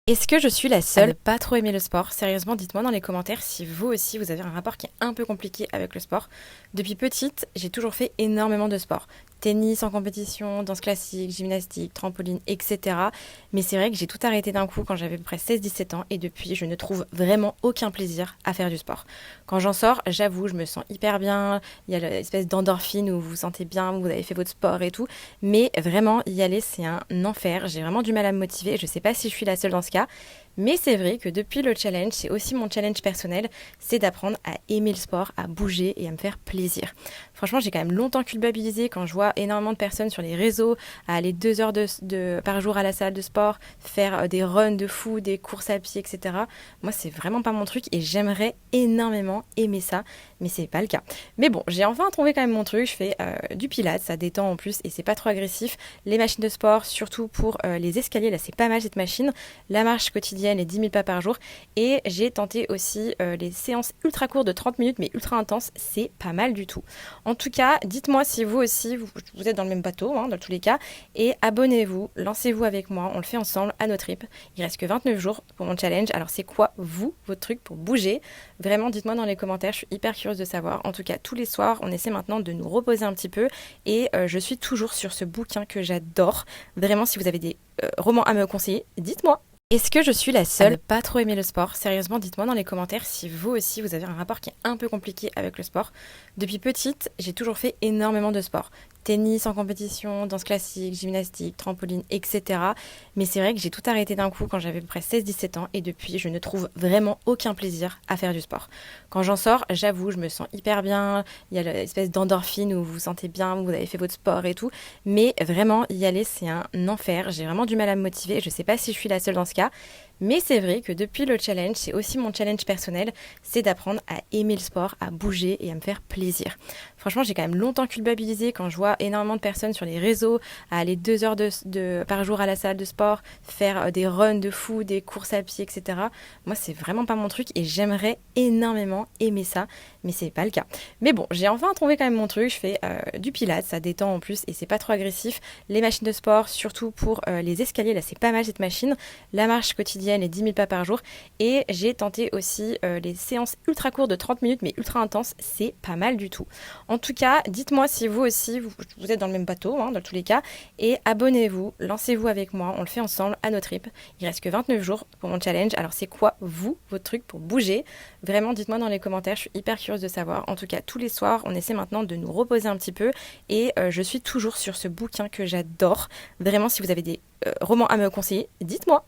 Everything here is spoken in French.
Est-ce que je suis la seule à ne pas trop aimer le sport? Sérieusement, dites-moi dans les commentaires si vous aussi vous avez un rapport qui est un peu compliqué avec le sport. Depuis petite, j'ai toujours fait énormément de sport. Tennis en compétition, danse classique, gymnastique, trampoline, etc. Mais c'est vrai que j'ai tout arrêté d'un coup quand j'avais à peu près 16-17 ans et depuis, je ne trouve vraiment aucun plaisir à faire du sport. Quand j'en sors, j'avoue, je me sens hyper bien. Il y a l'espèce d'endorphine où vous vous sentez bien, vous avez fait votre sport et tout. Mais vraiment, y aller, c'est un enfer. J'ai vraiment du mal à me motiver. Je sais pas si je suis la seule dans ce cas. Mais c'est vrai que depuis le challenge, c'est aussi mon challenge personnel, c'est d'apprendre à aimer le sport, à bouger et à me faire plaisir. Franchement, j'ai quand même longtemps culpabilisé quand je vois énormément de personnes sur les réseaux à aller 2 heures par jour à la salle de sport, faire des runs de fou, des courses à pied, etc. Moi, c'est vraiment pas mon truc et j'aimerais énormément aimer ça, mais c'est pas le cas. Mais bon, j'ai enfin trouvé quand même mon truc. Je fais du pilates, ça détend en plus et c'est pas trop agressif. Les machines de sport, surtout pour les escaliers, là, c'est pas mal cette machine. La marche quotidienne, les 10 000 pas par jour. Et j'ai tenté aussi les séances ultra courtes de 30 minutes, mais ultra intenses. C'est pas mal du tout. En tout cas, dites-moi si vous aussi, vous êtes dans le même bateau, hein, dans tous les cas. Et abonnez-vous, lancez-vous avec moi. On le fait ensemble à notre rythme. Il reste que 29 jours pour mon challenge. Alors, c'est quoi, vous, votre truc pour bouger? Vraiment, dites-moi dans les commentaires. Je suis hyper curieuse de savoir. En tout cas, tous les soirs, on essaie maintenant de nous reposer un petit peu. Et je suis toujours sur ce bouquin que j'adore. Vraiment, si vous avez des romans à me conseiller, dites-moi. Est-ce que je suis la seule à ne pas trop aimer le sport? Sérieusement, dites-moi dans les commentaires si vous aussi vous avez un rapport qui est un peu compliqué avec le sport. Depuis petite, j'ai toujours fait énormément de sport. Tennis en compétition, danse classique, gymnastique, trampoline, etc. Mais c'est vrai que j'ai tout arrêté d'un coup quand j'avais à peu près 16-17 ans et depuis, je ne trouve vraiment aucun plaisir à faire du sport. Quand j'en sors, j'avoue, je me sens hyper bien. Il y a l'espèce d'endorphine où vous vous sentez bien, vous avez fait votre sport et tout. Mais vraiment, y aller, c'est un enfer. J'ai vraiment du mal à me motiver. Je sais pas si je suis la seule dans ce cas. Mais c'est vrai que depuis le challenge, c'est aussi mon challenge personnel, c'est d'apprendre à aimer le sport, à bouger et à me faire plaisir. Franchement, j'ai quand même longtemps culpabilisé quand je vois énormément de personnes sur les réseaux à aller 2 heures par jour à la salle de sport, faire des runs de fou, des courses à pied, etc. Moi, c'est vraiment pas mon truc et j'aimerais énormément aimer ça, mais c'est pas le cas. Mais bon, j'ai enfin trouvé quand même mon truc. Je fais du pilates, ça détend en plus et c'est pas trop agressif. Les machines de sport, surtout pour les escaliers, là, c'est pas mal cette machine. La marche quotidienne, les 10 000 pas par jour. Et j'ai tenté aussi les séances ultra courtes de 30 minutes, mais ultra intenses. C'est pas mal du tout. En tout cas, dites-moi si vous aussi, vous êtes dans le même bateau, hein, dans tous les cas. Et abonnez-vous, lancez-vous avec moi. On le fait ensemble à notre rythme. Il reste que 29 jours pour mon challenge. Alors, c'est quoi, vous, votre truc pour bouger? Vraiment, dites-moi dans les commentaires. Je suis hyper curieuse de savoir. En tout cas, tous les soirs, on essaie maintenant de nous reposer un petit peu. Et je suis toujours sur ce bouquin que j'adore. Vraiment, si vous avez des romans à me conseiller, dites-moi.